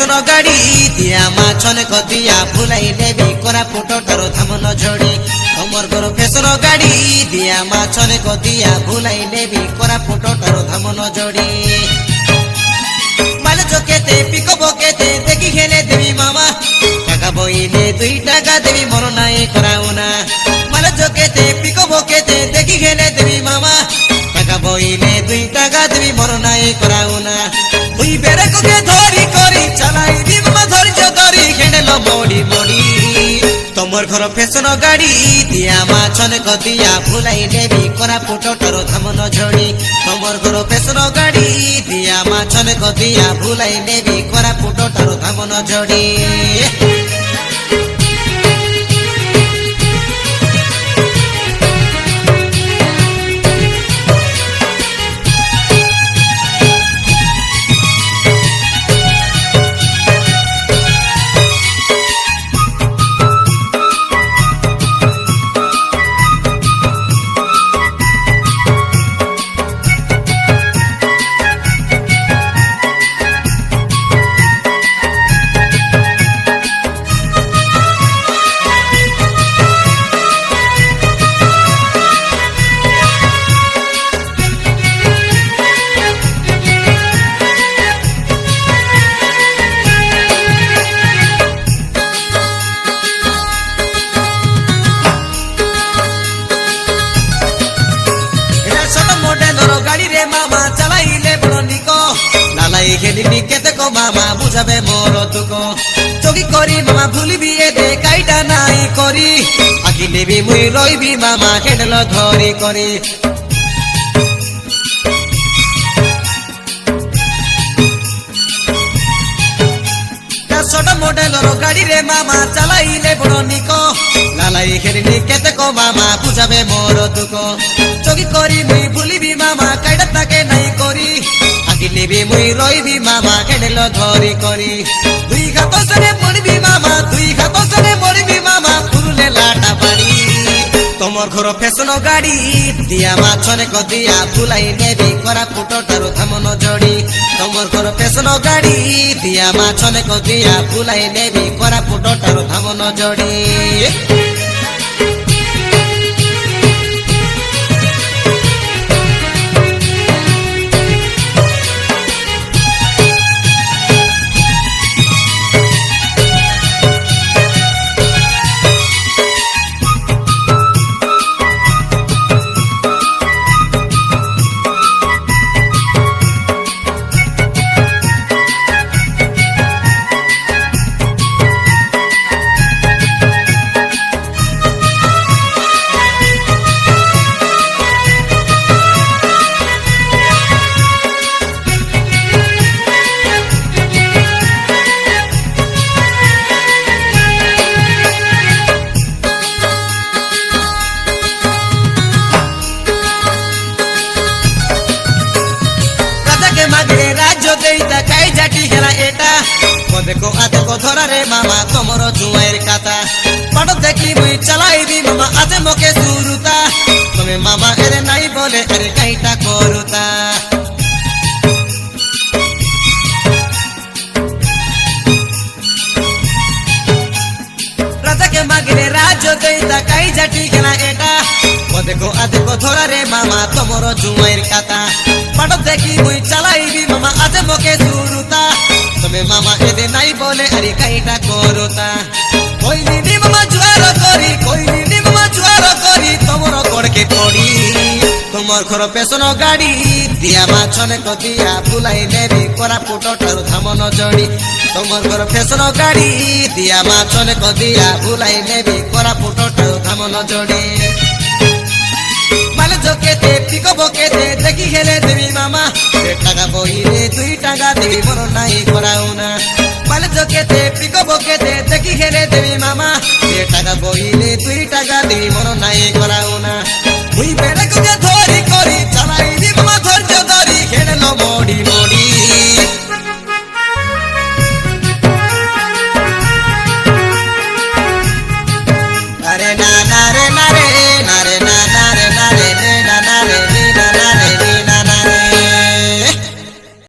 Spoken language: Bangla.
ফেসন গাড়ি দিয়া মাছনে কদিয়া ভুলাই নেবি করা ফুটটার ধামন ঝড়ি তোমার ঘর ফেসন গাড়ি দিয়া মাছনে কদিয়া ভুলাই নেবি করা ফুটটার ধামন ঝড়ি মাল চকেতে পিক বকেতে দেখি খেলে দেবি মামা টাকা বইলে 2 টাকা দেবি মন নাই করাও না মাল চকেতে পিক বকেতে দেখি খেলে দেবি মামা টাকা বইলে 2 টাকা দেবি মন নাই করাও না তুই বেরেককে ধরি করি চালাই দিব ধৈর্য ধরি খেড়েল মড়ি মড়ি তোমার ঘর ফেসন গাড়ি দিয়া মাছনে কদিয়া ভুলাই নেবি করা ফুটটার ধামন ঝড়ি তোমার ঘর ফেসন গাড়ি দিয়া মাছনে কদিয়া ভুলাই নেবি করা ফুটটার ধামন ঝড়ি মামা চালাইলে বড় নিক লালাই খেলিবি কেতে কো মামা বুঝাবে মোর দুঃখ চকি করি মামা ভুলিবি এতে কাইটা নাই করি আকি নেবি মুই রইবি মামা খেডল ধরি করি ছোট মডেলর গাড়ি রে মামা চালাইলে বড় নিক লালাই খেলিনি কেতে কো মামা বুঝাবে মোর দুঃখ চকি করি মুই ভুলিবি মামা কাইটা তাকে নাই করি আকি নেবি মুই রইবি মামা খেডল ধরি করি 2 হাত সরে পড়বি মামা 2 হাত সরে পড়বি মামা ফুরলে লাটা বাড়ি তোমার ঘর ফেসন গাড়ি দিয়া মাছনে কদিয়া ভুলাই নেবি করা ফুটটার ধামন ঝড়ি তোমার ঘর ফেসন গাড়ি দিয়া মাছনে কদিয়া ভুলাই নেবি করা ফুটটার ধামন ঝড়ি দেখো আদেকো ধরা রে মামা তোমার জুয়াইর কাতা পাট দেখি মুই চালাইবি মামা আজে মকে সুরুতা তুমি মামা এরে নাই বলে এরে কাইটা করুতা রাজাকে মাগিলে রাজ দেইতা কাই জাটি গেলা এটা দেখো আদেকো ধরা রে মামা তোমার জুয়াইর কাতা পাট দেখি মুই চালাইবি মামা আজে মকে সুরুতা তুমি মামা এদে নাই বলে আরে কাইটা করুতা কইনি নি মামা জুয়ার করি তোমার কড়কে পড়ি তোমার ঘর পেছন গাড়ি দিয়া মাছনে কদিয়া ভুলাই নেবি করা ফুটটার ধামন ঝড়ি তোমার ঘর পেছন গাড়ি দিয়া মাছনে কদিয়া ভুলাই নেবি করা ফুটটার ধামন ঝড়ি মাল চকেতে পিক বকেতে দেখি খেলে দেবি মামা 1 টাকা বইলে 2 টাকা দেবি মন নাই করাও না মাল চকেতে পিক বকেতে দেখি খেলে দেবি মামা 1 টাকা বইলে 2 টাকা দেবি মন নাই করাও না মুই বেরেককে